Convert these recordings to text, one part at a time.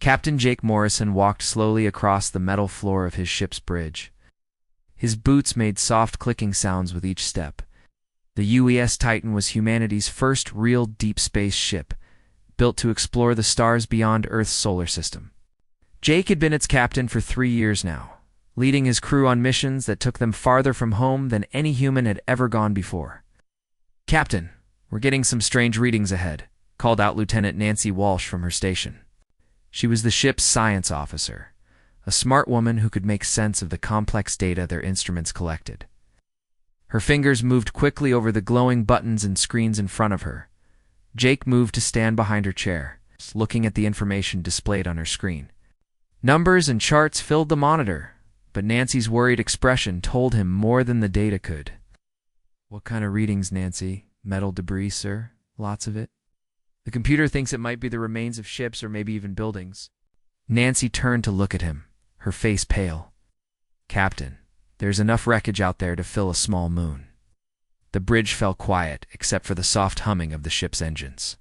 Captain Jake Morrison walked slowly across the metal floor of his ship's bridge. His boots made soft clicking sounds with each step. The UES Titan was humanity's first real deep space ship, built to explore the stars beyond Earth's solar system. Jake had been its captain for 3 years now, leading his crew on missions that took them farther from home than any human had ever gone before. "Captain, we're getting some strange readings ahead," called out Lieutenant Nancy Walsh from her station. She was the ship's science officer, a smart woman who could make sense of the complex data their instruments collected. Her fingers moved quickly over the glowing buttons and screens in front of her. Jake moved to stand behind her chair, looking at the information displayed on her screen. Numbers and charts filled the monitor, but Nancy's worried expression told him more than the data could. "What kind of readings, Nancy? Metal debris, sir? Lots of it?" "The computer thinks it might be the remains of ships or maybe even buildings." Nancy turned to look at him, her face pale. "Captain, there's enough wreckage out there to fill a small moon." The bridge fell quiet, except for the soft humming of the ship's engines.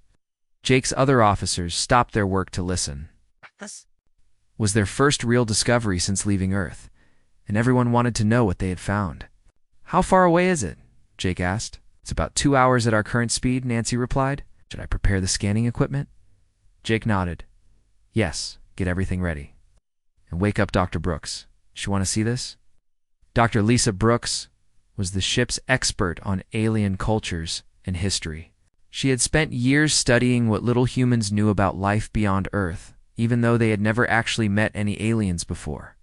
Jake's other officers stopped their work to listen. This was their first real discovery since leaving Earth, and everyone wanted to know what they had found. "How far away is it?" Jake asked. "It's about 2 hours at our current speed," Nancy replied. "Should I prepare the scanning equipment?" Jake nodded. "Yes, get everything ready. And wake up Dr. Brooks. She want to see this?" Dr. Lisa Brooks was the ship's expert on alien cultures and history. She had spent years studying what little humans knew about life beyond Earth, even though they had never actually met any aliens before.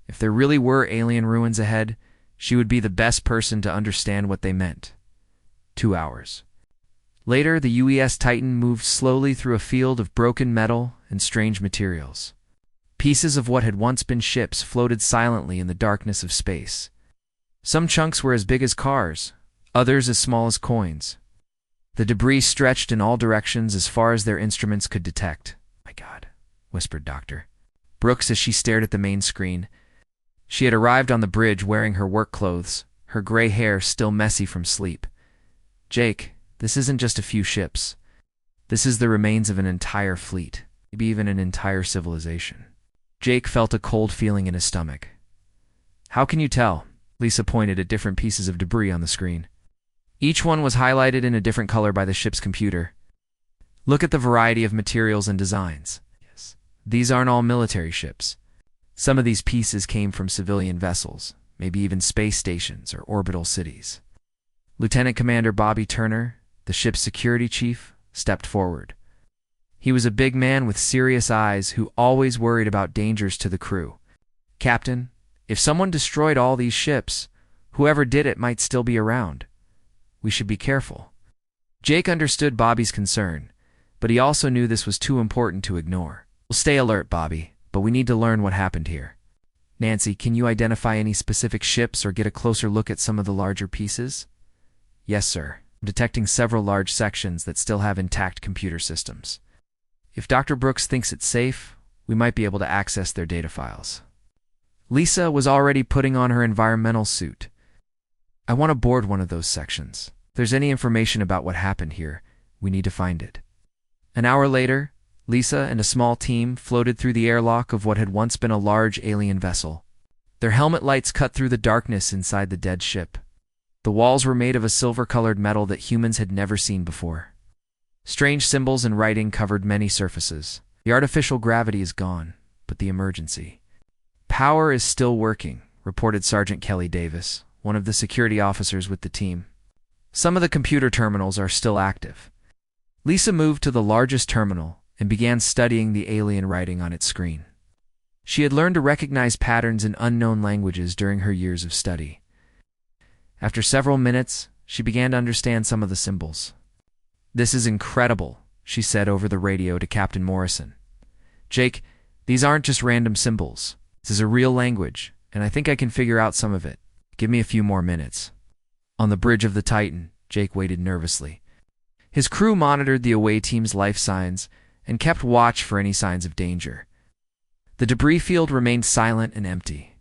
If there really were alien ruins ahead, she would be the best person to understand what they meant. 2 hours. Later, the UES Titan moved slowly through a field of broken metal and strange materials. Pieces of what had once been ships floated silently in the darkness of space. Some chunks were as big as cars, others as small as coins. The debris stretched in all directions as far as their instruments could detect. "My God," whispered Dr. Brooks as she stared at the main screen. She had arrived on the bridge wearing her work clothes, her gray hair still messy from sleep. "Jake, this isn't just a few ships. This is the remains of an entire fleet, maybe even an entire civilization." Jake felt a cold feeling in his stomach. "How can you tell?" Lisa pointed at different pieces of debris on the screen. Each one was highlighted in a different color by the ship's computer. "Look at the variety of materials and designs. Yes. These aren't all military ships. Some of these pieces came from civilian vessels, maybe even space stations or orbital cities." Lieutenant Commander Bobby Turner, the ship's security chief, stepped forward. He was a big man with serious eyes who always worried about dangers to the crew. "Captain, if someone destroyed all these ships, whoever did it might still be around. We should be careful." Jake understood Bobby's concern, but he also knew this was too important to ignore. "We'll stay alert, Bobby, but we need to learn what happened here. Nancy, can you identify any specific ships or get a closer look at some of the larger pieces?" "Yes, sir. I'm detecting several large sections that still have intact computer systems. If Dr. Brooks thinks it's safe, we might be able to access their data files." Lisa was already putting on her environmental suit. "I want to board one of those sections. If there's any information about what happened here, we need to find it." An hour later, Lisa and a small team floated through the airlock of what had once been a large alien vessel. Their helmet lights cut through the darkness inside the dead ship. The walls were made of a silver-colored metal that humans had never seen before. Strange symbols and writing covered many surfaces. The artificial gravity is gone, but the emergency. "Power is still working," reported Sergeant Kelly Davis, one of the security officers with the team. "Some of the computer terminals are still active." Lisa moved to the largest terminal and began studying the alien writing on its screen. She had learned to recognize patterns in unknown languages during her years of study. After several minutes, she began to understand some of the symbols. "This is incredible," she said over the radio to Captain Morrison. "Jake, these aren't just random symbols. This is a real language, and I think I can figure out some of it. Give me a few more minutes." On the bridge of the Titan, Jake waited nervously. His crew monitored the away team's life signs and kept watch for any signs of danger. The debris field remained silent and empty,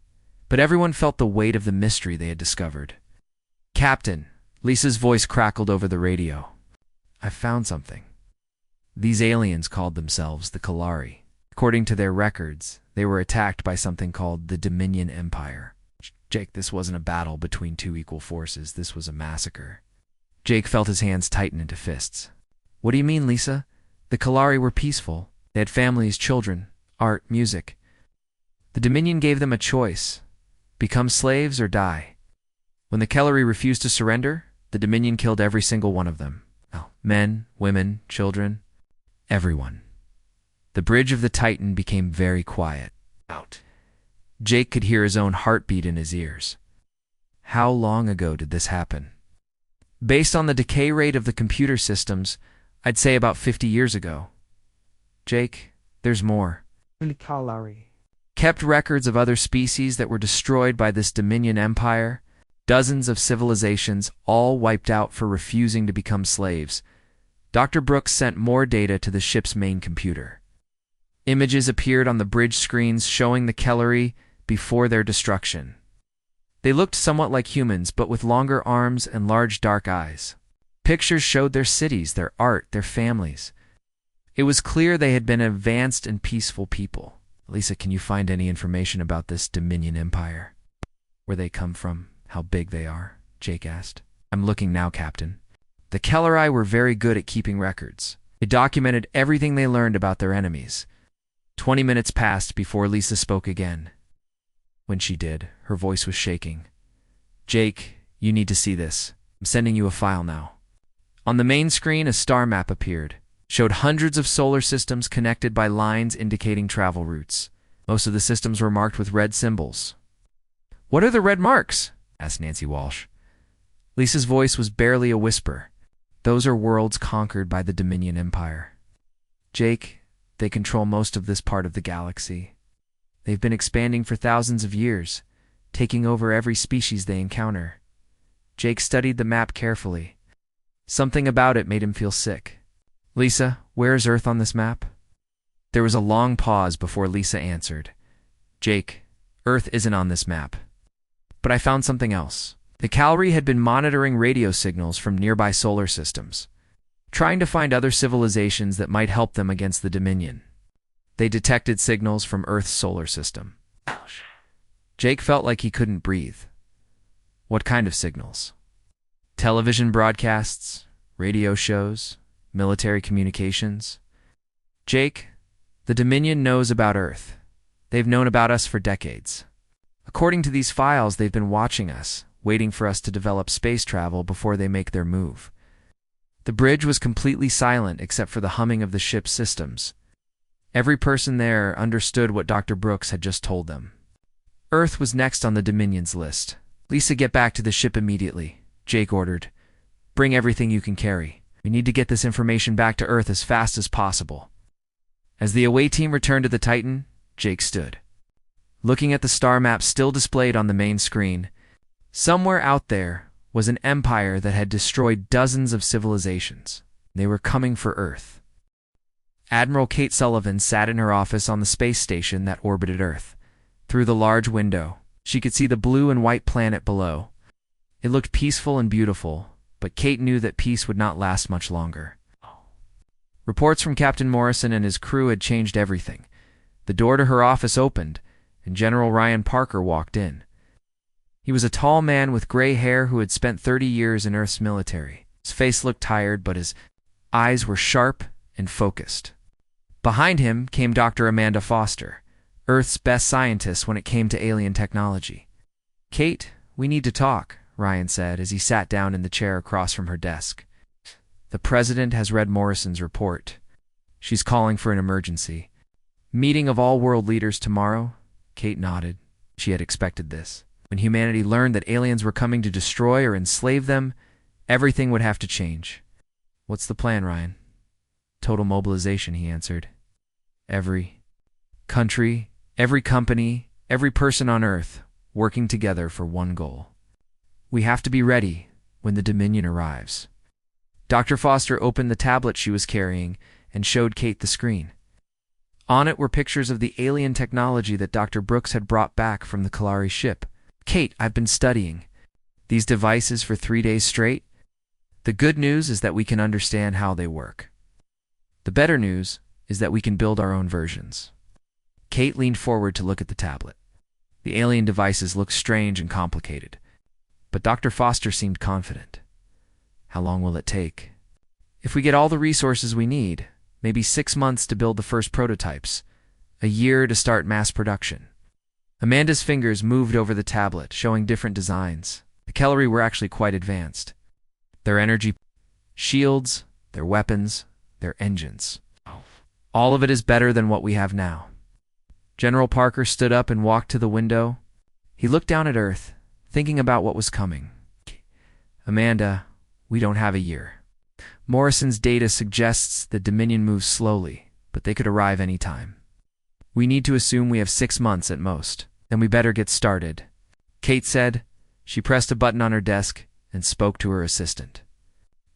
but everyone felt the weight of the mystery they had discovered. "Captain," Lisa's voice crackled over the radio. "I found something." These aliens called themselves the Kalari. According to their records, they were attacked by something called the Dominion Empire. Jake, this wasn't a battle between two equal forces. This was a massacre. Jake felt his hands tighten into fists. What do you mean, Lisa? The Kalari were peaceful. They had families, children, art, music. The Dominion gave them a choice: become slaves or die. When the Kalari refused to surrender, the Dominion killed every single one of them. Men, women, children, everyone. The bridge of the Titan became very quiet. Jake could hear his own heartbeat in his ears. How long ago did this happen? Based on the decay rate of the computer systems, I'd say about 50 years ago. Jake, there's more. Kept records of other species that were destroyed by this Dominion Empire, dozens of civilizations, all wiped out for refusing to become slaves. Dr. Brooks sent more data to the ship's main computer. Images appeared on the bridge screens showing the Kalari before their destruction. They looked somewhat like humans, but with longer arms and large dark eyes. Pictures showed their cities, their art, their families. It was clear they had been advanced and peaceful people. Lisa, can you find any information about this Dominion Empire? Where they come from, how big they are? Jake asked. I'm looking now, Captain. The Kalari were very good at keeping records. They documented everything they learned about their enemies. 20 minutes passed before Lisa spoke again. When she did, her voice was shaking. Jake, you need to see this. I'm sending you a file now. On the main screen, a star map appeared. Showed hundreds of solar systems connected by lines indicating travel routes. Most of the systems were marked with red symbols. What are the red marks? Asked Nancy Walsh. Lisa's voice was barely a whisper. Those are worlds conquered by the Dominion Empire. Jake, they control most of this part of the galaxy. They've been expanding for thousands of years, taking over every species they encounter. Jake studied the map carefully. Something about it made him feel sick. Lisa, where is Earth on this map? There was a long pause before Lisa answered. Jake, Earth isn't on this map. But I found something else. The Kalari had been monitoring radio signals from nearby solar systems, trying to find other civilizations that might help them against the Dominion. They detected signals from Earth's solar system. Jake felt like he couldn't breathe. What kind of signals? Television broadcasts, radio shows, military communications. Jake, the Dominion knows about Earth. They've known about us for decades. According to these files, they've been watching us, waiting for us to develop space travel before they make their move. The bridge was completely silent except for the humming of the ship's systems. Every person there understood what Dr. Brooks had just told them. Earth was next on the Dominion's list. Lisa, get back to the ship immediately, Jake ordered. Bring everything you can carry. We need to get this information back to Earth as fast as possible. As the away team returned to the Titan, Jake stood, looking at the star map still displayed on the main screen. Somewhere out there was an empire that had destroyed dozens of civilizations. They were coming for Earth. Admiral Kate Sullivan sat in her office on the space station that orbited Earth. Through the large window, she could see the blue and white planet below. It looked peaceful and beautiful, but Kate knew that peace would not last much longer. Reports from Captain Morrison and his crew had changed everything. The door to her office opened, and General Ryan Parker walked in. He was a tall man with gray hair who had spent 30 years in Earth's military. His face looked tired, but his eyes were sharp and focused. Behind him came Dr. Amanda Foster, Earth's best scientist when it came to alien technology. Kate, we need to talk, Ryan said as he sat down in the chair across from her desk. The President has read Morrison's report. She's calling for an emergency. Meeting of all world leaders tomorrow? Kate nodded. She had expected this. When humanity learned that aliens were coming to destroy or enslave them, everything would have to change. What's the plan, Ryan? Total mobilization, he answered. Every country, every company, every person on Earth working together for one goal. We have to be ready when the Dominion arrives. Dr. Foster opened the tablet she was carrying and showed Kate the screen. On it were pictures of the alien technology that Dr. Brooks had brought back from the Kalari ship. Kate, I've been studying these devices for 3 days straight. The good news is that we can understand how they work. The better news is that we can build our own versions. Kate leaned forward to look at the tablet. The alien devices looked strange and complicated, but Dr. Foster seemed confident. How long will it take? If we get all the resources we need, maybe 6 months to build the first prototypes, a year to start mass production. Amanda's fingers moved over the tablet, showing different designs. The Kellery were actually quite advanced. Their energy shields, their weapons, their engines. All of it is better than what we have now. General Parker stood up and walked to the window. He looked down at Earth, thinking about what was coming. Amanda, we don't have a year. Morrison's data suggests the Dominion moves slowly, but they could arrive any time. We need to assume we have 6 months at most. Then we better get started, Kate said. She pressed a button on her desk and spoke to her assistant.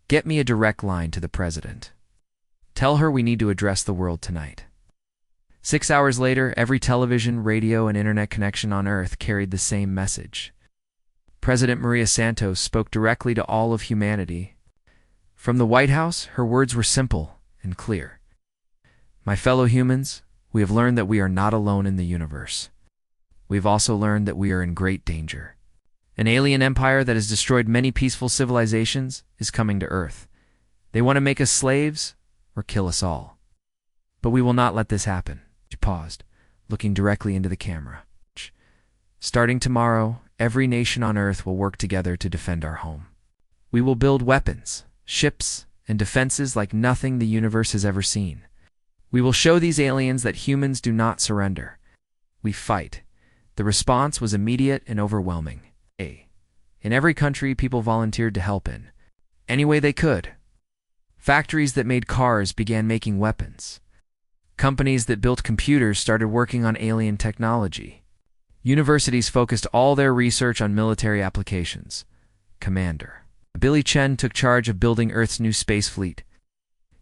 Get me a direct line to the president. Tell her we need to address the world tonight. 6 hours later, every television, radio, and internet connection on Earth carried the same message. President Maria Santos spoke directly to all of humanity. From the White House, her words were simple and clear. My fellow humans, we have learned that we are not alone in the universe. We have also learned that we are in great danger. An alien empire that has destroyed many peaceful civilizations is coming to Earth. They want to make us slaves or kill us all. But we will not let this happen. She paused, looking directly into the camera. Starting tomorrow, every nation on Earth will work together to defend our home. We will build weapons, ships, and defenses like nothing the universe has ever seen. We will show these aliens that humans do not surrender. We fight. The response was immediate and overwhelming. In every country, people volunteered to help in any way they could. Factories that made cars began making weapons. Companies that built computers started working on alien technology. Universities focused all their research on military applications. Commander Billy Chen took charge of building Earth's new space fleet.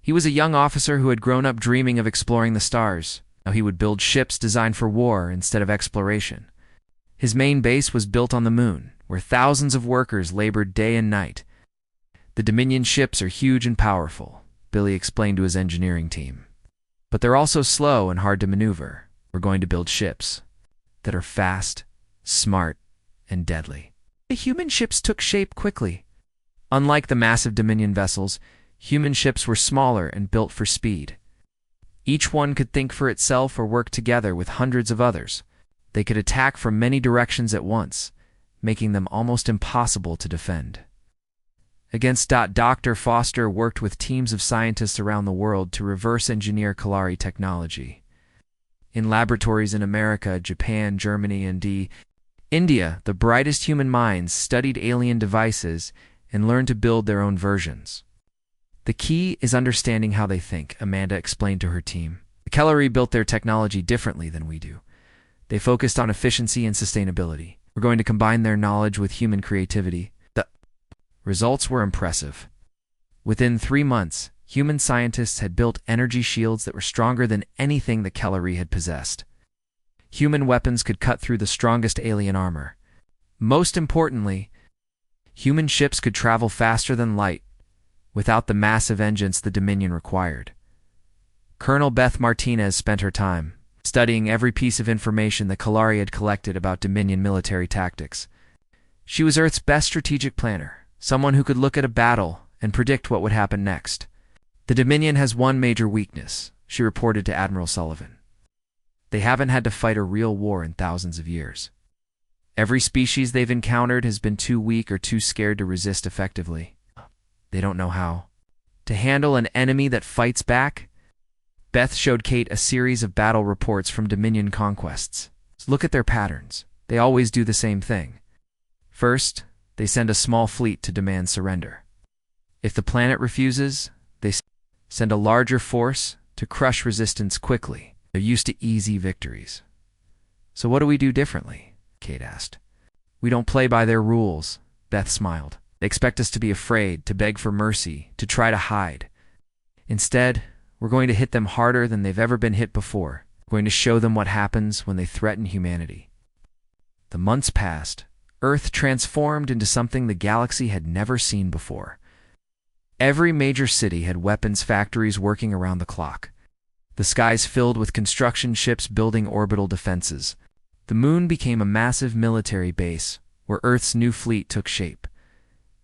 He was a young officer who had grown up dreaming of exploring the stars. Now he would build ships designed for war instead of exploration. His main base was built on the moon, where thousands of workers labored day and night. The Dominion ships are huge and powerful, Billy explained to his engineering team. But they're also slow and hard to maneuver. We're going to build ships that are fast, smart, and deadly. The human ships took shape quickly. Unlike the massive Dominion vessels, human ships were smaller and built for speed. Each one could think for itself or work together with hundreds of others. They could attack from many directions at once, making them almost impossible to defend. Against Dr. Foster worked with teams of scientists around the world to reverse engineer Kellery technology. In laboratories in America, Japan, Germany, and India, the brightest human minds studied alien devices and learned to build their own versions. The key is understanding how they think, Amanda explained to her team. The Kellery built their technology differently than we do. They focused on efficiency and sustainability. We're going to combine their knowledge with human creativity. The results were impressive. Within 3 months, human scientists had built energy shields that were stronger than anything the Kellery had possessed. Human weapons could cut through the strongest alien armor. Most importantly, human ships could travel faster than light, without the massive engines the Dominion required. Colonel Beth Martinez spent her time studying every piece of information the Kellery had collected about Dominion military tactics. She was Earth's best strategic planner, someone who could look at a battle and predict what would happen next. The Dominion has one major weakness, she reported to Admiral Sullivan. They haven't had to fight a real war in thousands of years. Every species they've encountered has been too weak or too scared to resist effectively. They don't know how to handle an enemy that fights back. Beth showed Kate a series of battle reports from Dominion conquests. Look at their patterns. They always do the same thing. First, they send a small fleet to demand surrender. If the planet refuses, they send a larger force to crush resistance quickly. They're used to easy victories. So what do we do differently? Kate asked. We don't play by their rules, Beth smiled. They expect us to be afraid, to beg for mercy, to try to hide. Instead, we're going to hit them harder than they've ever been hit before. We're going to show them what happens when they threaten humanity. The months passed. Earth transformed into something the galaxy had never seen before. Every major city had weapons factories working around the clock. The skies filled with construction ships building orbital defenses. The moon became a massive military base, where Earth's new fleet took shape.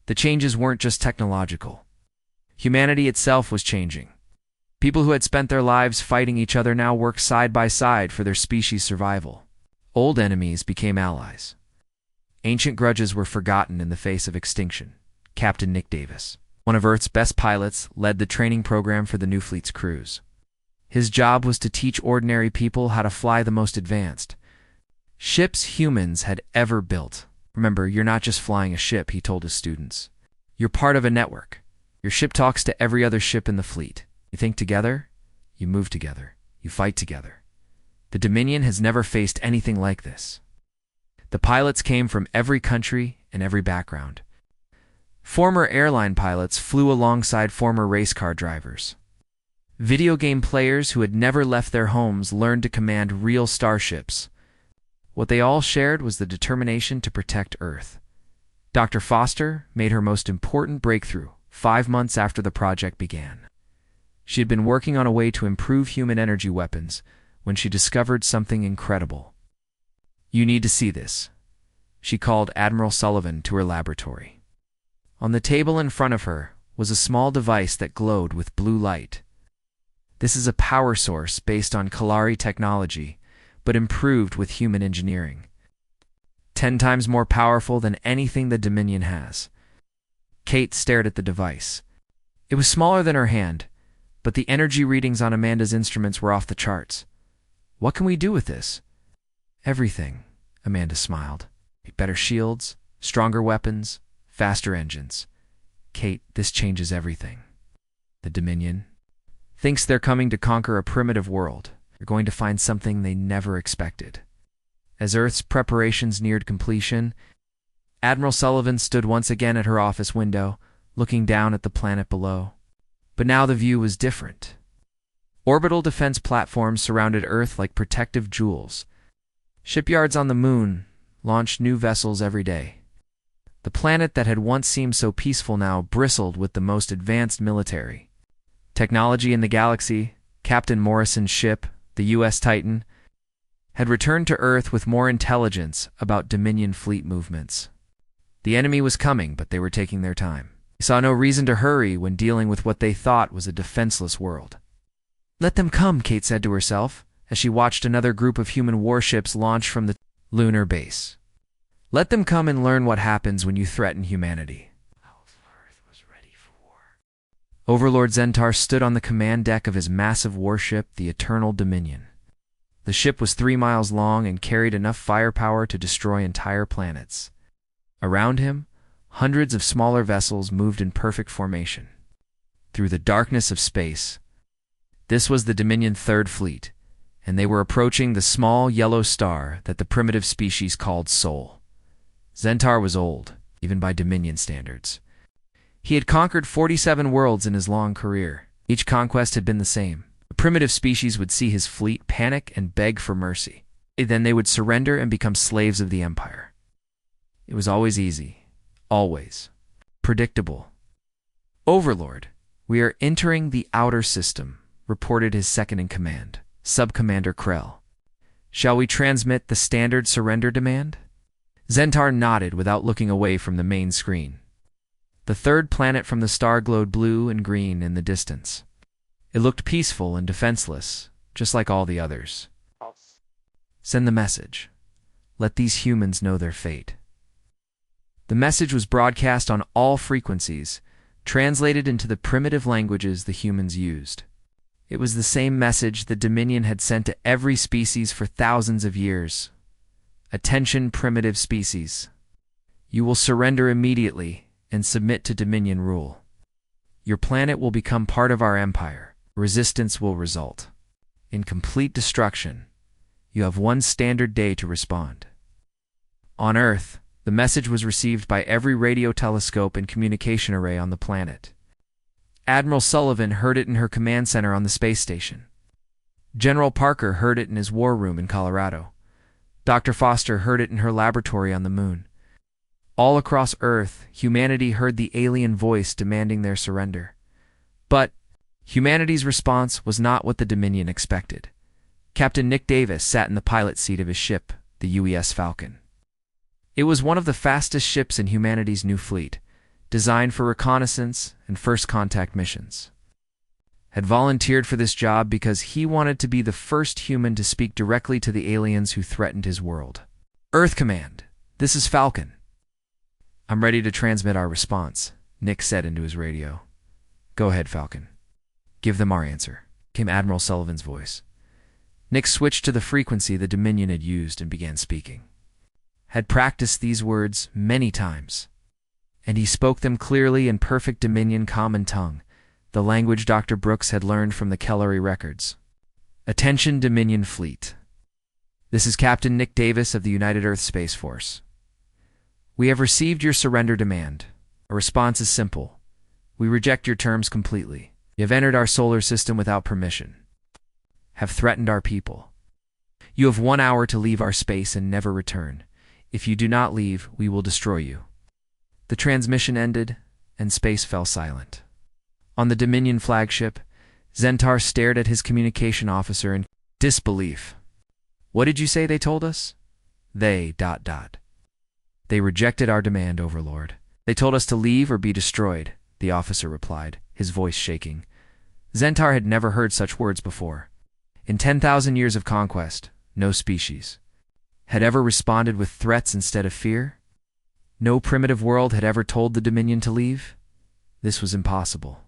The changes weren't just technological. Humanity itself was changing. People who had spent their lives fighting each other now worked side by side for their species' survival. Old enemies became allies. Ancient grudges were forgotten in the face of extinction. Captain Nick Davis, one of Earth's best pilots, led the training program for the new fleet's crews. His job was to teach ordinary people how to fly the most advanced ships humans had ever built. Remember, you're not just flying a ship, he told his students. You're part of a network. Your ship talks to every other ship in the fleet. You think together, you move together, you fight together. The Dominion has never faced anything like this. The pilots came from every country and every background. Former airline pilots flew alongside former race car drivers. Video game players who had never left their homes learned to command real starships. What they all shared was the determination to protect Earth. Dr. Foster made her most important breakthrough 5 months after the project began. She had been working on a way to improve human energy weapons when she discovered something incredible. "You need to see this," she called Admiral Sullivan to her laboratory. On the table in front of her was a small device that glowed with blue light. This is a power source based on Kalari technology, but improved with human engineering. 10 times more powerful than anything the Dominion has. Kate stared at the device. It was smaller than her hand, but the energy readings on Amanda's instruments were off the charts. "What can we do with this?" "Everything," Amanda smiled. "Better shields, stronger weapons, faster engines." "Kate, this changes everything. The Dominion thinks they're coming to conquer a primitive world. They're going to find something they never expected." As Earth's preparations neared completion, Admiral Sullivan stood once again at her office window, looking down at the planet below. But now the view was different. Orbital defense platforms surrounded Earth like protective jewels. Shipyards on the moon launched new vessels every day. The planet that had once seemed so peaceful now bristled with the most advanced military. Technology in the galaxy, Captain Morrison's ship, the U.S. Titan, had returned to Earth with more intelligence about Dominion fleet movements. The enemy was coming, but they were taking their time. They saw no reason to hurry when dealing with what they thought was a defenseless world. "Let them come," Kate said to herself, as she watched another group of human warships launch from the lunar base. "Let them come and learn what happens when you threaten humanity." Earth was ready for war. Overlord Zentar stood on the command deck of his massive warship, the Eternal Dominion. The ship was 3 miles long and carried enough firepower to destroy entire planets. Around him, hundreds of smaller vessels moved in perfect formation. Through the darkness of space, this was the Dominion Third Fleet, and they were approaching the small yellow star that the primitive species called Sol. Zentar was old, even by Dominion standards. He had conquered 47 worlds in his long career. Each conquest had been the same. The primitive species would see his fleet panic and beg for mercy. Then they would surrender and become slaves of the Empire. It was always easy. Always. Predictable. "Overlord, we are entering the outer system," reported his second-in-command, Subcommander Krell. "Shall we transmit the standard surrender demand?" Zentar nodded without looking away from the main screen. The third planet from the star glowed blue and green in the distance. It looked peaceful and defenseless, just like all the others. "Send the message. Let these humans know their fate." The message was broadcast on all frequencies, translated into the primitive languages the humans used. It was the same message the Dominion had sent to every species for thousands of years. "Attention, primitive species. You will surrender immediately and submit to Dominion rule. Your planet will become part of our empire. Resistance will result in complete destruction. You have 1 standard day to respond." On Earth, the message was received by every radio telescope and communication array on the planet. Admiral Sullivan heard it in her command center on the space station. General Parker heard it in his war room in Colorado. Dr. Foster heard it in her laboratory on the moon. All across Earth, humanity heard the alien voice demanding their surrender. But Humanity's response was not what the Dominion expected. Captain Nick Davis sat in the pilot seat of his ship, the UES Falcon. It was one of the fastest ships in humanity's new fleet, designed for reconnaissance and first contact missions. Had volunteered for this job because he wanted to be the first human to speak directly to the aliens who threatened his world. Earth Command, this is Falcon. I'm ready to transmit our response, Nick said into his radio. Go ahead, Falcon. Give them our answer, came Admiral Sullivan's voice. Nick switched to the frequency the Dominion had used and began speaking. Had practiced these words many times, and he spoke them clearly in perfect Dominion common tongue, the language Dr. Brooks had learned from the Kellery records. Attention, Dominion Fleet. This is Captain Nick Davis of the United Earth Space Force. We have received your surrender demand. Our response is simple. We reject your terms completely. You have entered our solar system without permission. Have threatened our people. You have 1 hour to leave our space and never return. If you do not leave, we will destroy you. The transmission ended, and space fell silent. On the Dominion flagship, Zentar stared at his communication officer in disbelief. What did you say they told us? They... They rejected our demand, Overlord. They told us to leave or be destroyed, the officer replied, his voice shaking. Zentar had never heard such words before. In 10,000 years of conquest, no species had ever responded with threats instead of fear. No primitive world had ever told the Dominion to leave. This was impossible.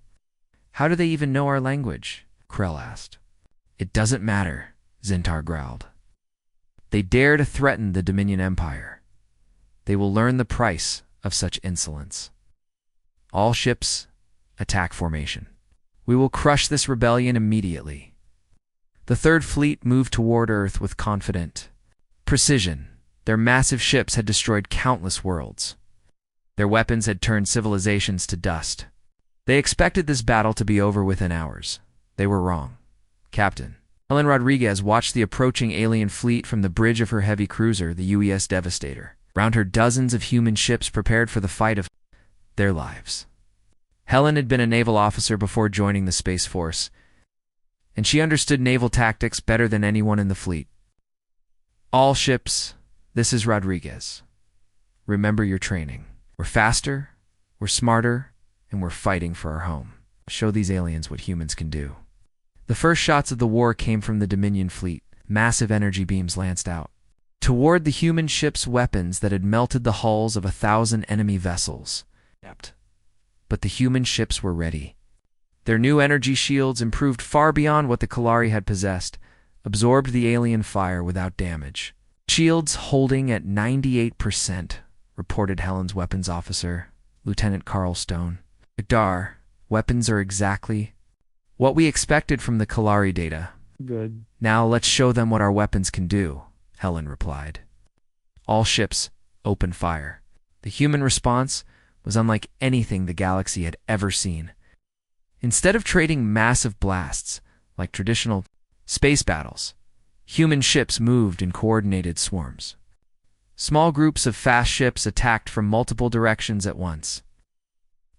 How do they even know our language? Krell asked. It doesn't matter, Zentar growled. They dare to threaten the Dominion Empire. They will learn the price of such insolence. All ships, attack formation. We will crush this rebellion immediately. The Third Fleet moved toward Earth with confident precision. Their massive ships had destroyed countless worlds. Their weapons had turned civilizations to dust. They expected this battle to be over within hours. They were wrong. Captain Helen Rodriguez watched the approaching alien fleet from the bridge of her heavy cruiser, the UES Devastator. Around her, dozens of human ships prepared for the fight of their lives. Helen had been a naval officer before joining the Space Force, and she understood naval tactics better than anyone in the fleet. All ships, this is Rodriguez. Remember your training. We're faster, we're smarter, and we're fighting for our home. Show these aliens what humans can do. The first shots of the war came from the Dominion fleet. Massive energy beams lanced out toward the human ships' weapons that had melted the hulls of 1,000 enemy vessels. But the human ships were ready. Their new energy shields, improved far beyond what the Kalari had possessed, absorbed the alien fire without damage. Shields holding at 98%, reported Helen's weapons officer, Lieutenant Carl Stone. Dar, weapons are exactly what we expected from the Kalari data. Good. Now let's show them what our weapons can do, Helen replied. All ships opened fire. The human response was unlike anything the galaxy had ever seen. Instead of trading massive blasts like traditional space battles, human ships moved in coordinated swarms. Small groups of fast ships attacked from multiple directions at once,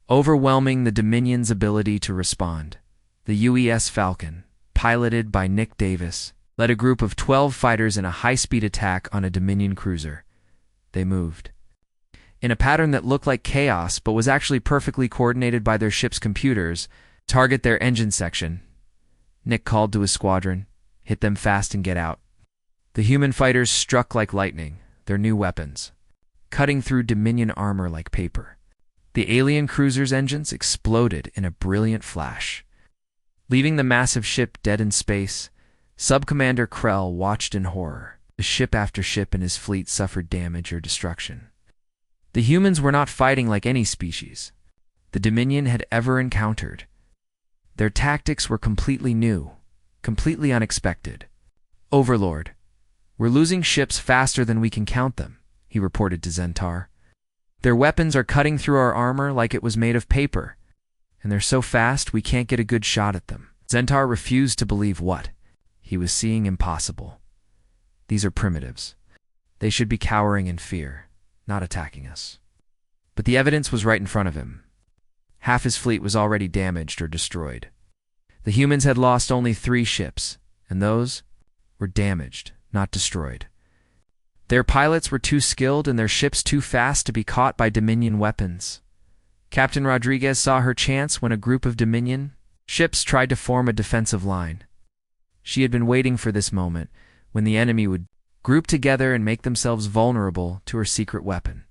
overwhelming the Dominion's ability to respond. The UES Falcon, piloted by Nick Davis, led a group of 12 fighters in a high-speed attack on a Dominion cruiser. They moved in a pattern that looked like chaos but was actually perfectly coordinated by their ship's computers. Target their engine section, Nick called to his squadron. Hit them fast and get out. The human fighters struck like lightning, their new weapons cutting through Dominion armor like paper. The alien cruiser's engines exploded in a brilliant flash, leaving the massive ship dead in space. Sub-Commander Krell watched in horror. The ship after ship in his fleet suffered damage or destruction. The humans were not fighting like any species the Dominion had ever encountered. Their tactics were completely new, completely unexpected. Overlord, we're losing ships faster than we can count them, he reported to Zentar. Their weapons are cutting through our armor like it was made of paper, and they're so fast we can't get a good shot at them. Zentar refused to believe what he was seeing. Impossible. These are primitives. They should be cowering in fear, not attacking us. But the evidence was right in front of him. Half his fleet was already damaged or destroyed. The humans had lost only 3 ships, and those were damaged, not destroyed. Their pilots were too skilled and their ships too fast to be caught by Dominion weapons. Captain Rodriguez saw her chance when a group of Dominion ships tried to form a defensive line. She had been waiting for this moment, when the enemy would group together and make themselves vulnerable to her secret weapon.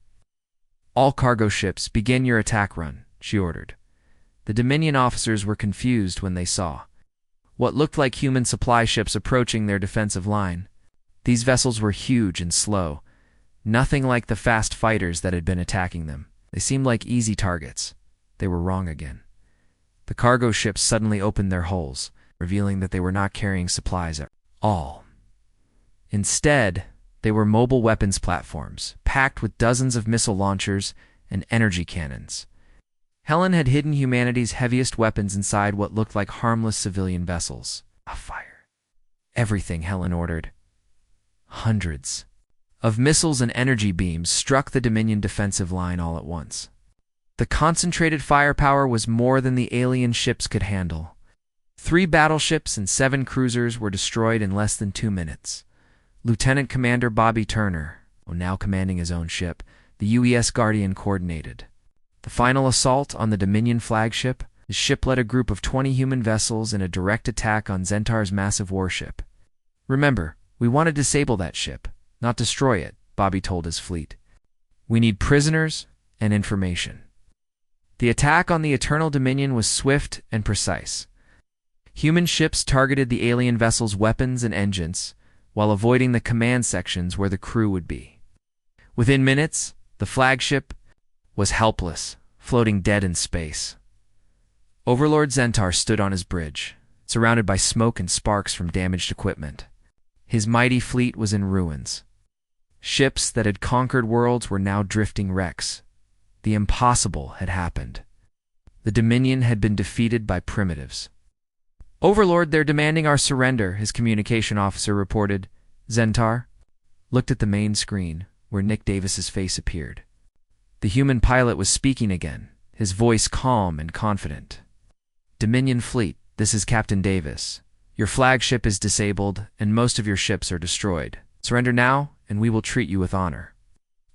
"All cargo ships, begin your attack run," she ordered. The Dominion officers were confused when they saw what looked like human supply ships approaching their defensive line. These vessels were huge and slow, nothing like the fast fighters that had been attacking them. They seemed like easy targets. They were wrong again. The cargo ships suddenly opened their hulls, revealing that they were not carrying supplies at all. Instead, they were mobile weapons platforms, packed with dozens of missile launchers and energy cannons. Helen had hidden humanity's heaviest weapons inside what looked like harmless civilian vessels. Fire. Everything, Helen ordered. Hundreds of missiles and energy beams struck the Dominion defensive line all at once. The concentrated firepower was more than the alien ships could handle. 3 battleships and 7 cruisers were destroyed in less than 2 minutes. Lieutenant Commander Bobby Turner, now commanding his own ship, the UES Guardian, coordinated the final assault on the Dominion flagship. His ship led a group of 20 human vessels in a direct attack on Zentar's massive warship. "Remember, we want to disable that ship, not destroy it," Bobby told his fleet. "We need prisoners and information." The attack on the Eternal Dominion was swift and precise. Human ships targeted the alien vessel's weapons and engines, while avoiding the command sections where the crew would be. Within minutes, the flagship was helpless, floating dead in space. Overlord Zentar stood on his bridge, surrounded by smoke and sparks from damaged equipment. His mighty fleet was in ruins. Ships that had conquered worlds were now drifting wrecks. The impossible had happened. The Dominion had been defeated by primitives. "Overlord, they're demanding our surrender," his communication officer reported. Zentar looked at the main screen, where Nick Davis's face appeared. The human pilot was speaking again, his voice calm and confident. "Dominion fleet, this is Captain Davis. Your flagship is disabled, and most of your ships are destroyed. Surrender now, and we will treat you with honor.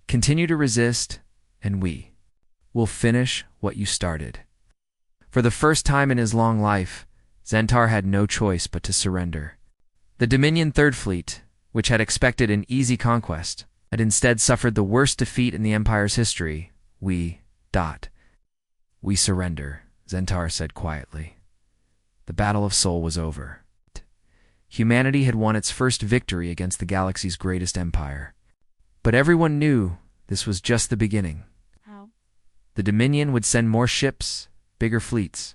Continue to resist, and we will finish what you started." For the first time in his long life, Zentar had no choice but to surrender. The Dominion Third Fleet, which had expected an easy conquest, had instead suffered the worst defeat in the Empire's history. We surrender," Zentar said quietly. The Battle of Sol was over. Humanity had won its first victory against the galaxy's greatest empire. But everyone knew this was just the beginning. How? The Dominion would send more ships, bigger fleets.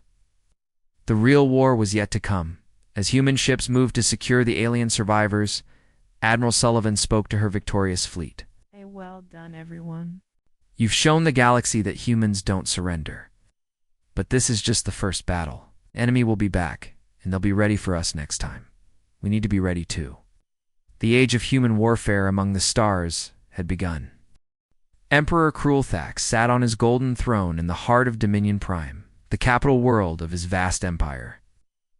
The real war was yet to come. As human ships moved to secure the alien survivors, Admiral Sullivan spoke to her victorious fleet. Hey, well done, everyone. "You've shown the galaxy that humans don't surrender. But this is just the first battle. The enemy will be back, and they'll be ready for us next time. We need to be ready too." The age of human warfare among the stars had begun. Emperor Krulthax sat on his golden throne in the heart of Dominion Prime, the capital world of his vast empire.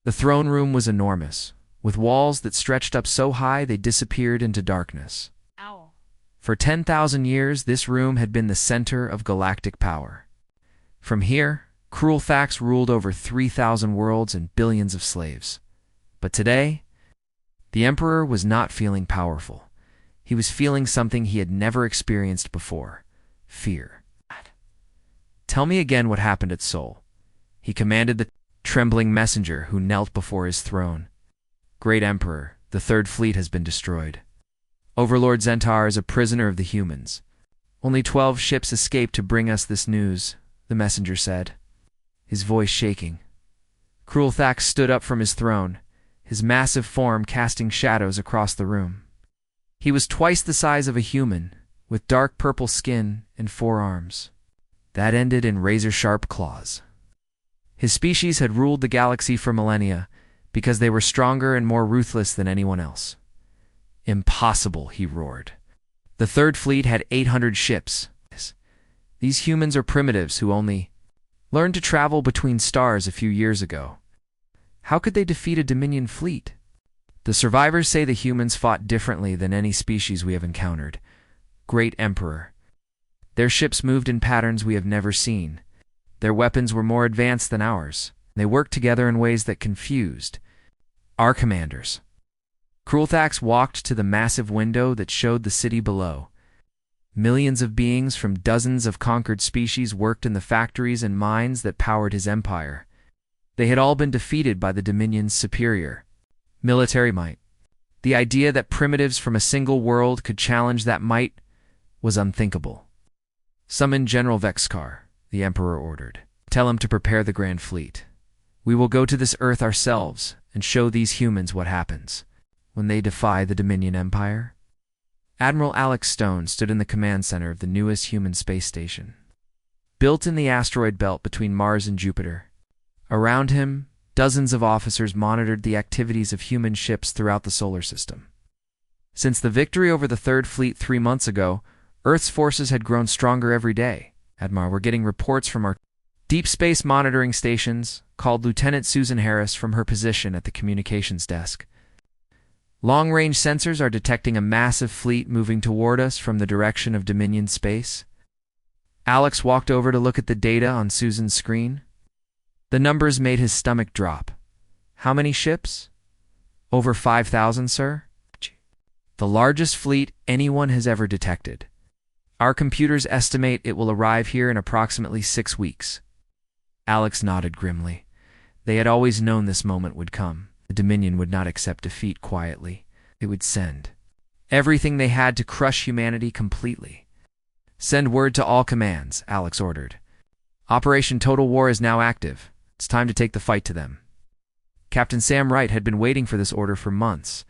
The throne room was enormous, with walls that stretched up so high they disappeared into darkness. Ow. For 10,000 years, this room had been the center of galactic power. From here, Krulthax ruled over 3,000 worlds and billions of slaves. But today, the Emperor was not feeling powerful. He was feeling something he had never experienced before: fear. "Tell me again what happened at Sol," he commanded the trembling messenger who knelt before his throne. "Great Emperor, the Third Fleet has been destroyed. Overlord Zentar is a prisoner of the humans. Only 12 ships escaped to bring us this news," the messenger said, his voice shaking. Krulthax stood up from his throne, his massive form casting shadows across the room. He was twice the size of a human, with dark purple skin and 4 arms that ended in razor-sharp claws. His species had ruled the galaxy for millennia because they were stronger and more ruthless than anyone else. "Impossible," he roared. "The Third Fleet had 800 ships. These humans are primitives who only learned to travel between stars a few years ago. How could they defeat a Dominion fleet? The survivors say the humans fought differently than any species we have encountered. Great Emperor. Their ships moved in patterns we have never seen. Their weapons were more advanced than ours. They worked together in ways that confused our commanders. Krulthax walked to the massive window that showed the city below. Millions of beings from dozens of conquered species worked in the factories and mines that powered his empire. They had all been defeated by the Dominion's superior military might. The idea that primitives from a single world could challenge that might was unthinkable. Summon General Vexkar, the Emperor ordered. Tell him to prepare the Grand Fleet. We will go to this Earth ourselves and show these humans what happens when they defy the Dominion Empire. Admiral Alex Stone stood in the command center of the newest human space station, built in the asteroid belt between Mars and Jupiter. Around him, dozens of officers monitored the activities of human ships throughout the solar system. Since the victory over the Third Fleet 3 months ago, Earth's forces had grown stronger every day. Admar, we're getting reports from our deep space monitoring stations, called Lieutenant Susan Harris from her position at the communications desk. Long-range sensors are detecting a massive fleet moving toward us from the direction of Dominion space. Alex walked over to look at the data on Susan's screen. The numbers made his stomach drop. How many ships? Over 5,000, sir? The largest fleet anyone has ever detected. Our computers estimate it will arrive here in approximately 6 weeks. Alex nodded grimly. They had always known this moment would come. The Dominion would not accept defeat quietly. It would send everything they had to crush humanity completely. Send word to all commands, Alex ordered. Operation Total War is now active. It's time to take the fight to them. Captain Sam Wright had been waiting for this order for months.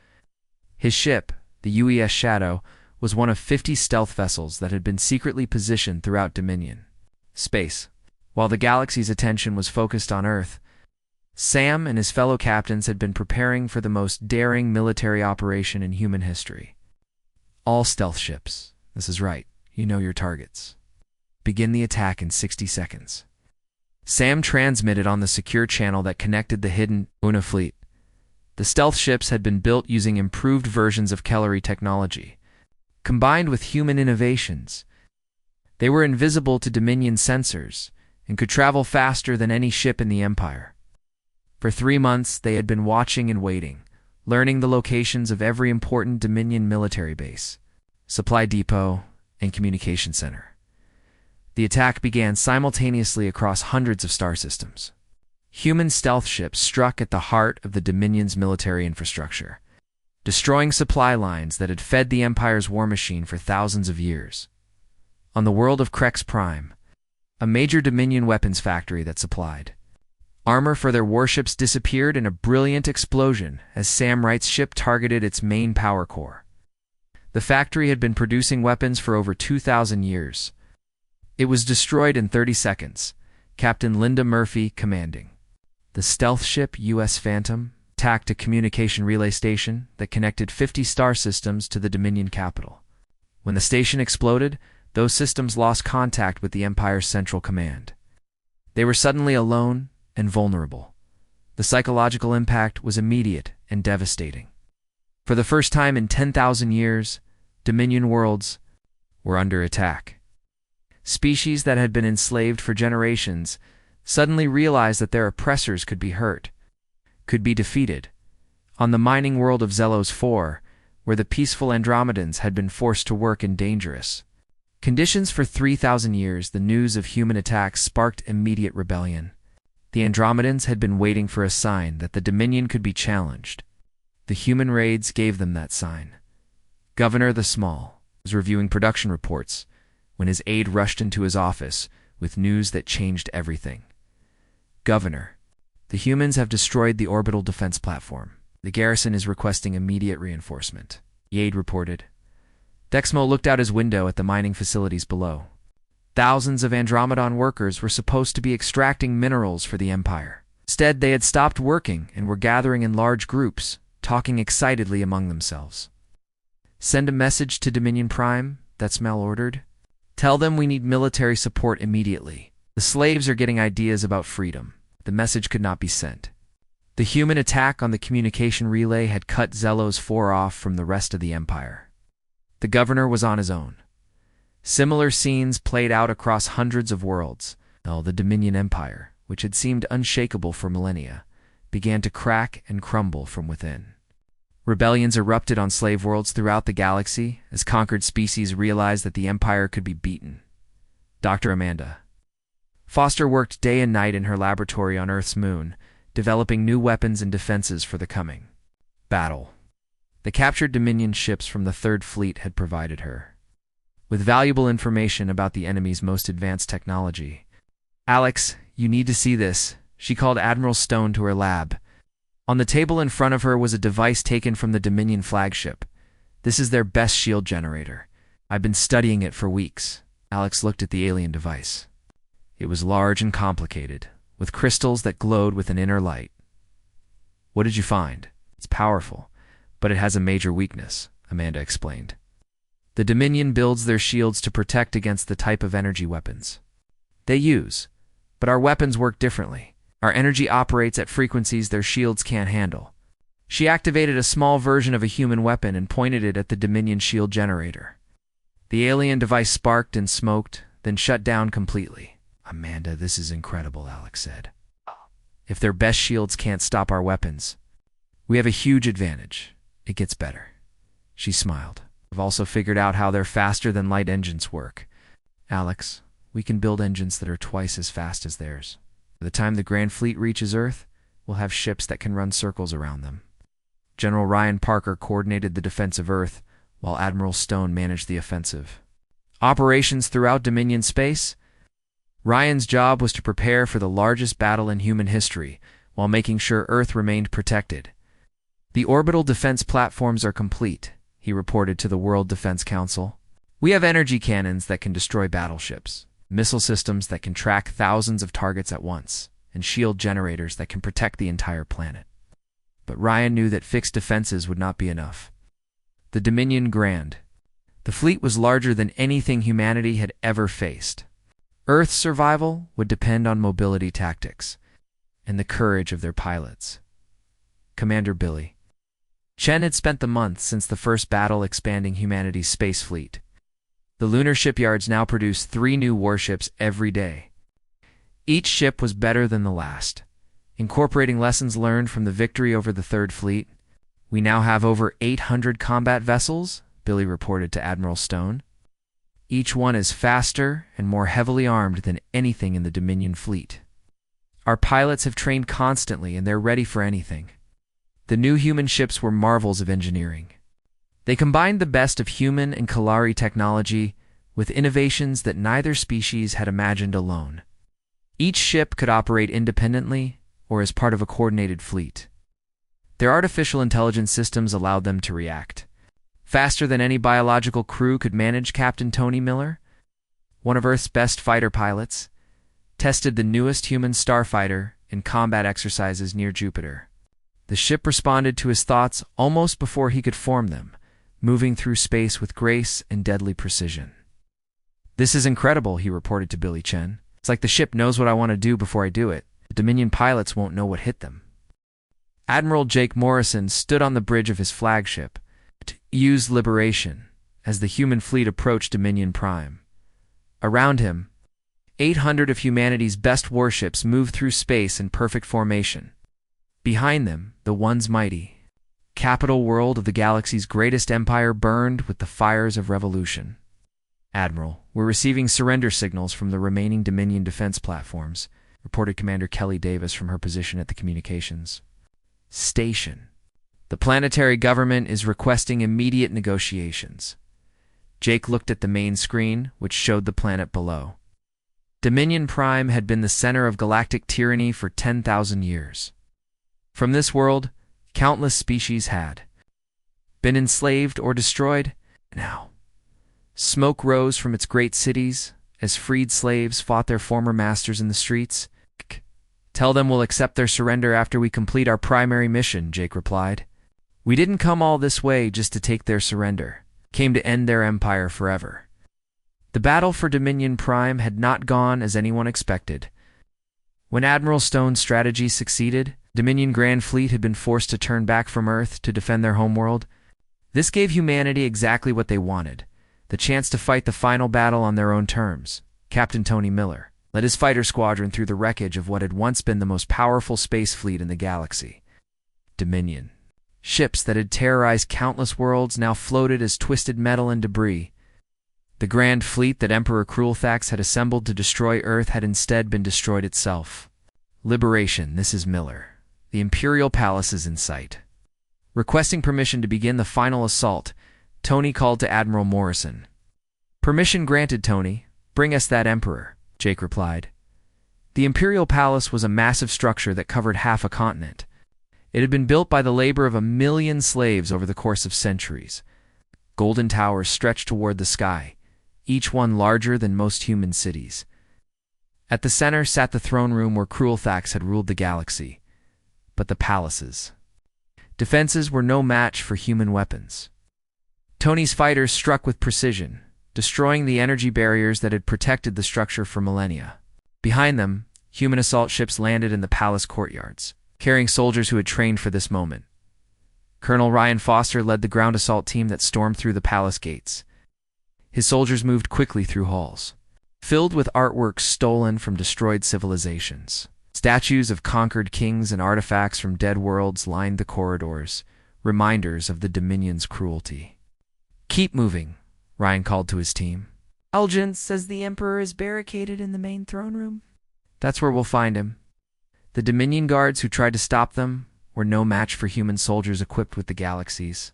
His ship, the UES Shadow, was one of 50 stealth vessels that had been secretly positioned throughout Dominion space. While the galaxy's attention was focused on Earth, Sam and his fellow captains had been preparing for the most daring military operation in human history. All stealth ships. This is right. You know your targets. Begin the attack in 60 seconds. Sam transmitted on the secure channel that connected the hidden Una fleet. The stealth ships had been built using improved versions of Kellery technology, combined with human innovations. They were invisible to Dominion sensors and could travel faster than any ship in the Empire. For 3 months, they had been watching and waiting, learning the locations of every important Dominion military base, supply depot, and communication center. The attack began simultaneously across hundreds of star systems. Human stealth ships struck at the heart of the Dominion's military infrastructure, destroying supply lines that had fed the Empire's war machine for thousands of years. On the world of Krex Prime, a major Dominion weapons factory that supplied armor for their warships disappeared in a brilliant explosion as Sam Wright's ship targeted its main power core. The factory had been producing weapons for over 2,000 years. It was destroyed in 30 seconds, Captain Linda Murphy commanding. The stealth ship U.S. Phantom attacked a communication relay station that connected 50 star systems to the Dominion capital. When the station exploded, those systems lost contact with the Empire's central command. They were suddenly alone and vulnerable. The psychological impact was immediate and devastating. For the first time in 10,000 years, Dominion worlds were under attack. Species that had been enslaved for generations suddenly realized that their oppressors could be hurt, could be defeated. On the mining world of Zelos 4, where the peaceful Andromedans had been forced to work in dangerous conditions for 3,000 years, the news of human attacks sparked immediate rebellion. The Andromedans had been waiting for a sign that the Dominion could be challenged. The human raids gave them that sign. Governor the Small was reviewing production reports when his aide rushed into his office with news that changed everything. Governor, the humans have destroyed the orbital defense platform. The garrison is requesting immediate reinforcement, the aide reported. Dexmo looked out his window at the mining facilities below. Thousands of Andromedon workers were supposed to be extracting minerals for the Empire. Instead, they had stopped working and were gathering in large groups, talking excitedly among themselves. Send a message to Dominion Prime, Dexmo ordered. Tell them we need military support immediately. The slaves are getting ideas about freedom. The message could not be sent. The human attack on the communication relay had cut Zello's 4 off from the rest of the Empire. The governor was on his own. Similar scenes played out across hundreds of worlds. The Dominion Empire, which had seemed unshakable for millennia, began to crack and crumble from within. Rebellions erupted on slave worlds throughout the galaxy as conquered species realized that the Empire could be beaten. Dr. Amanda Foster worked day and night in her laboratory on Earth's moon, developing new weapons and defenses for the coming battle. The captured Dominion ships from the Third Fleet had provided her with valuable information about the enemy's most advanced technology. "Alex, you need to see this," she called Admiral Stone to her lab. On the table in front of her was a device taken from the Dominion flagship. "This is their best shield generator. I've been studying it for weeks." Alex looked at the alien device. It was large and complicated, with crystals that glowed with an inner light. "What did you find?" "It's powerful, but it has a major weakness," Amanda explained. "The Dominion builds their shields to protect against the type of energy weapons they use, but our weapons work differently. Our energy operates at frequencies their shields can't handle." She activated a small version of a human weapon and pointed it at the Dominion shield generator. The alien device sparked and smoked, then shut down completely. "Amanda, this is incredible," Alex said. "If their best shields can't stop our weapons, we have a huge advantage. It gets better." She smiled. "I've also figured out how their faster-than-light engines work. Alex, we can build engines that are twice as fast as theirs. By the time the Grand Fleet reaches Earth, we'll have ships that can run circles around them." General Ryan Parker coordinated the defense of Earth, while Admiral Stone managed the offensive operations throughout Dominion space. Ryan's job was to prepare for the largest battle in human history, while making sure Earth remained protected. "The orbital defense platforms are complete," he reported to the World Defense Council. "We have energy cannons that can destroy battleships, missile systems that can track thousands of targets at once, and shield generators that can protect the entire planet." But Ryan knew that fixed defenses would not be enough. The Dominion Grand. The fleet was larger than anything humanity had ever faced. Earth's survival would depend on mobility tactics and the courage of their pilots. Commander Billy Chen had spent the months since the first battle expanding humanity's space fleet. The lunar shipyards now produced 3 new warships every day. Each ship was better than the last. Incorporating lessons learned from the victory over the Third Fleet, "We now have over 800 combat vessels," Billy reported to Admiral Stone. "Each one is faster and more heavily armed than anything in the Dominion fleet. Our pilots have trained constantly and they're ready for anything." The new human ships were marvels of engineering. They combined the best of human and Kalari technology with innovations that neither species had imagined alone. Each ship could operate independently or as part of a coordinated fleet. Their artificial intelligence systems allowed them to react faster than any biological crew could manage. Captain Tony Miller, one of Earth's best fighter pilots, tested the newest human starfighter in combat exercises near Jupiter. The ship responded to his thoughts almost before he could form them, moving through space with grace and deadly precision. "This is incredible," he reported to Billy Chen. "It's like the ship knows what I want to do before I do it. The Dominion pilots won't know what hit them." Admiral Jake Morrison stood on the bridge of his flagship to use Liberation as the human fleet approached Dominion Prime. Around him, 800 of humanity's best warships moved through space in perfect formation. Behind them, the once mighty capital world of the galaxy's greatest empire burned with the fires of revolution. "Admiral, we're receiving surrender signals from the remaining Dominion defense platforms," reported Commander Kelly Davis from her position at the communications station. "The planetary government is requesting immediate negotiations." Jake looked at the main screen, which showed the planet below. Dominion Prime had been the center of galactic tyranny for 10,000 years. From this world, countless species had been enslaved or destroyed. Now, smoke rose from its great cities as freed slaves fought their former masters in the streets. "Tell them we'll accept their surrender after we complete our primary mission," Jake replied. "We didn't come all this way just to take their surrender. Came to end their empire forever." The battle for Dominion Prime had not gone as anyone expected. When Admiral Stone's strategy succeeded, Dominion Grand Fleet had been forced to turn back from Earth to defend their homeworld. This gave humanity exactly what they wanted, the chance to fight the final battle on their own terms. Captain Tony Miller led his fighter squadron through the wreckage of what had once been the most powerful space fleet in the galaxy. Dominion. Ships that had terrorized countless worlds now floated as twisted metal and debris. The grand fleet that Emperor Cruelthax had assembled to destroy Earth had instead been destroyed itself. Liberation, this is Miller. The Imperial Palace is in sight. Requesting permission to begin the final assault, Tony called to Admiral Morrison. "Permission granted, Tony. Bring us that Emperor," Jake replied. The Imperial Palace was a massive structure that covered half a continent. It had been built by the labor of 1 million slaves over the course of centuries. Golden towers stretched toward the sky, each one larger than most human cities. At the center sat the throne room where Cruelthax had ruled the galaxy. But the palace's defenses were no match for human weapons. Tony's fighters struck with precision, destroying the energy barriers that had protected the structure for millennia. Behind them, human assault ships landed in the palace courtyards, carrying soldiers who had trained for this moment. Colonel Ryan Foster led the ground assault team that stormed through the palace gates. His soldiers moved quickly through halls, filled with artworks stolen from destroyed civilizations. Statues of conquered kings and artifacts from dead worlds lined the corridors, reminders of the Dominion's cruelty. "Keep moving," Ryan called to his team. Elgin says the Emperor is barricaded in the main throne room. "That's where we'll find him." The Dominion guards who tried to stop them were no match for human soldiers equipped with the galaxy's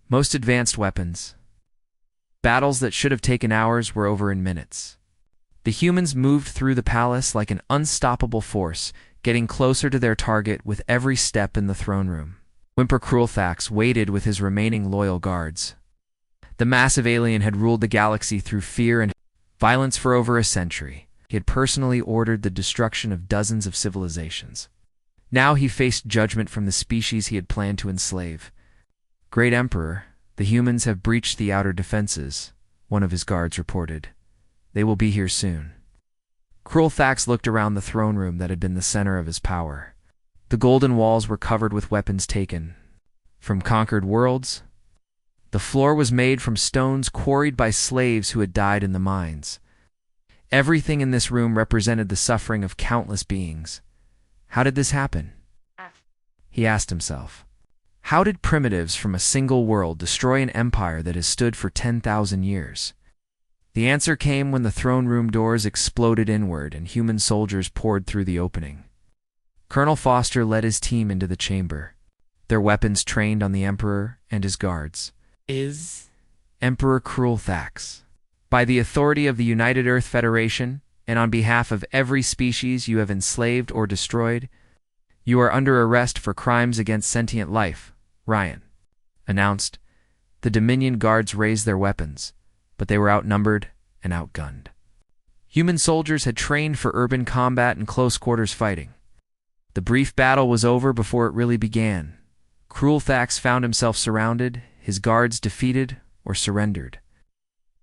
most advanced weapons. Battles that should have taken hours were over in minutes. The humans moved through the palace like an unstoppable force, getting closer to their target with every step in the throne room. Emperor Cruelthax waited with his remaining loyal guards. The massive alien had ruled the galaxy through fear and violence for over a century. He had personally ordered the destruction of dozens of civilizations. Now he faced judgment from the species he had planned to enslave. "Great Emperor, the humans have breached the outer defenses," one of his guards reported. "They will be here soon." Cruelthax looked around the throne room that had been the center of his power. The golden walls were covered with weapons taken from conquered worlds. The floor was made from stones quarried by slaves who had died in the mines. Everything in this room represented the suffering of countless beings. How did this happen? He asked himself. How did primitives from a single world destroy an empire that has stood for 10,000 years? The answer came when the throne room doors exploded inward and human soldiers poured through the opening. Colonel Foster led his team into the chamber, their weapons trained on the Emperor and his guards. Is Emperor Cruelthax, by the authority of the United Earth Federation, and on behalf of every species you have enslaved or destroyed, you are under arrest for crimes against sentient life, Ryan announced. The Dominion guards raised their weapons, but they were outnumbered and outgunned. Human soldiers had trained for urban combat and close-quarters fighting. The brief battle was over before it really began. Cruelthax found himself surrounded, his guards defeated or surrendered.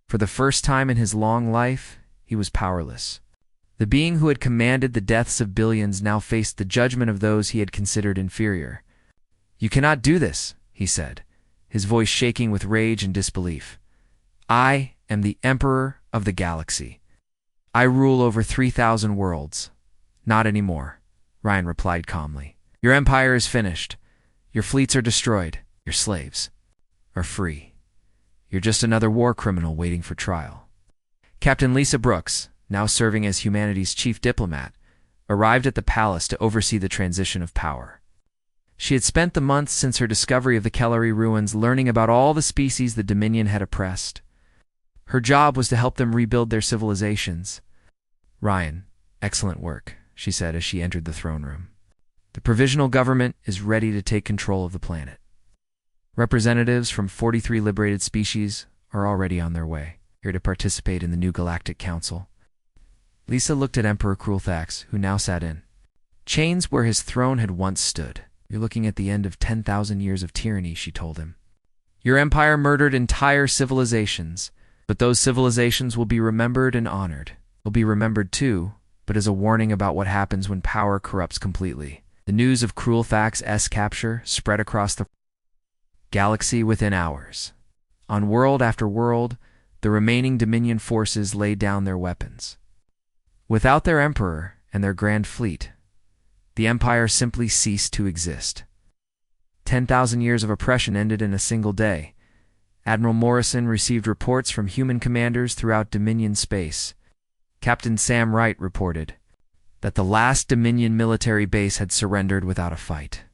For the first time in his long life, he was powerless. The being who had commanded the deaths of billions now faced the judgment of those he had considered inferior. "You cannot do this," he said, his voice shaking with rage and disbelief. "I am the Emperor of the galaxy. I rule over 3,000 worlds." "Not anymore," Ryan replied calmly. "Your empire is finished. Your fleets are destroyed. Your slaves are free. You're just another war criminal waiting for trial." Captain Lisa Brooks, now serving as humanity's chief diplomat, arrived at the palace to oversee the transition of power. She had spent the months since her discovery of the Kellery ruins learning about all the species the Dominion had oppressed. Her job was to help them rebuild their civilizations. "Ryan, excellent work," she said as she entered the throne room. "The provisional government is ready to take control of the planet. Representatives from 43 liberated species are already on their way, here to participate in the new Galactic Council." Lisa looked at Emperor Cruelthax, who now sat in chains where his throne had once stood. "You're looking at the end of 10,000 years of tyranny," she told him. "Your empire murdered entire civilizations, but those civilizations will be remembered and honored. They'll be remembered too, but as a warning about what happens when power corrupts completely. The news of Krulthak's capture spread across the galaxy within hours. On world after world, the remaining Dominion forces laid down their weapons. Without their emperor and their grand fleet, the Empire simply ceased to exist. 10,000 years of oppression ended in a single day. Admiral Morrison received reports from human commanders throughout Dominion space. Captain Sam Wright reported that the last Dominion military base had surrendered without a fight.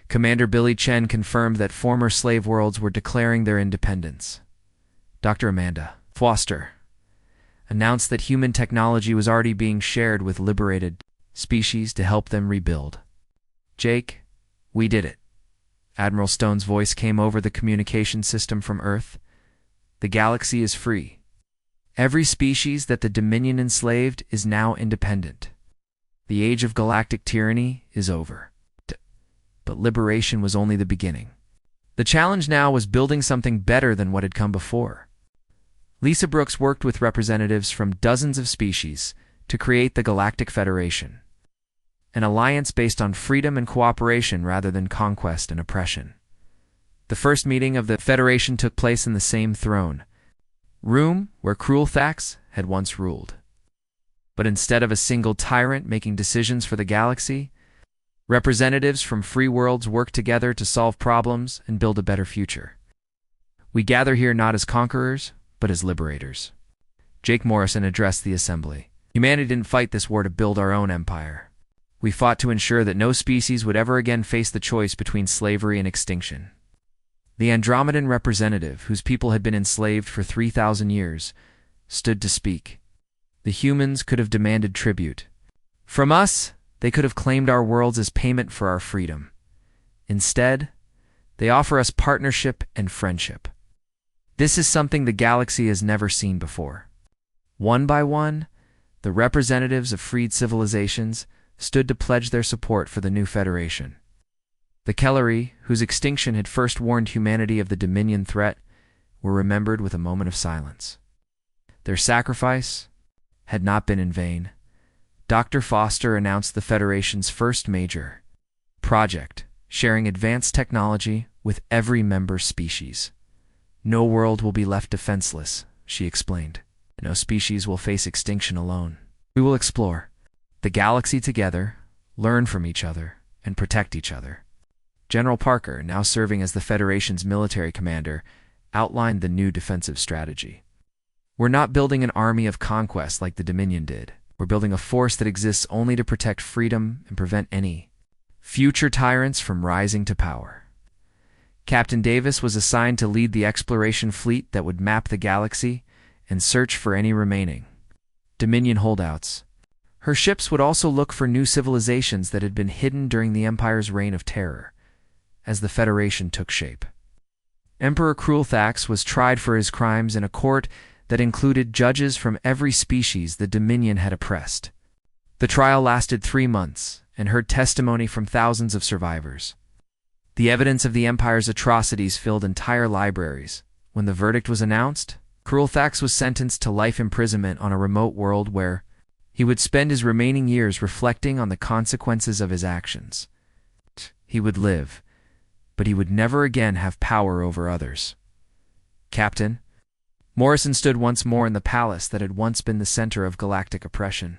Commander Billy Chen confirmed that former slave worlds were declaring their independence. Dr. Amanda Foster announced that human technology was already being shared with liberated species to help them rebuild. Jake, we did it. Admiral Stone's voice came over the communication system from Earth. The galaxy is free. Every species that the Dominion enslaved is now independent. The age of galactic tyranny is over. But liberation was only the beginning. The challenge now was building something better than what had come before. Lisa Brooks worked with representatives from dozens of species to create the Galactic Federation, an alliance based on freedom and cooperation rather than conquest and oppression. The first meeting of the Federation took place in the same throne room where Krulthak had once ruled. But instead of a single tyrant making decisions for the galaxy, representatives from free worlds work together to solve problems and build a better future. We gather here not as conquerors, but as liberators. Jake Morrison addressed the assembly. Humanity didn't fight this war to build our own empire. We fought to ensure that no species would ever again face the choice between slavery and extinction. The Andromedan representative, whose people had been enslaved for 3,000 years, stood to speak. The humans could have demanded tribute. From us, they could have claimed our worlds as payment for our freedom. Instead, they offer us partnership and friendship. This is something the galaxy has never seen before. One by one, the representatives of freed civilizations stood to pledge their support for the new Federation. The Kellery, whose extinction had first warned humanity of the Dominion threat, were remembered with a moment of silence. Their sacrifice had not been in vain. Dr. Foster announced the Federation's first major project, sharing advanced technology with every member species. No world will be left defenseless, she explained. No species will face extinction alone. We will explore the galaxy together, learn from each other, and protect each other. General Parker, now serving as the Federation's military commander, outlined the new defensive strategy. We're not building an army of conquest like the Dominion did. We're building a force that exists only to protect freedom and prevent any future tyrants from rising to power. Captain Davis was assigned to lead the exploration fleet that would map the galaxy and search for any remaining Dominion holdouts. Her ships would also look for new civilizations that had been hidden during the Empire's reign of terror, as the Federation took shape. Emperor Krulthak was tried for his crimes in a court that included judges from every species the Dominion had oppressed. The trial lasted 3 months and heard testimony from thousands of survivors. The evidence of the Empire's atrocities filled entire libraries. When the verdict was announced, Krulthak was sentenced to life imprisonment on a remote world where he would spend his remaining years reflecting on the consequences of his actions. He would live, but he would never again have power over others. Captain Morrison stood once more in the palace that had once been the center of galactic oppression.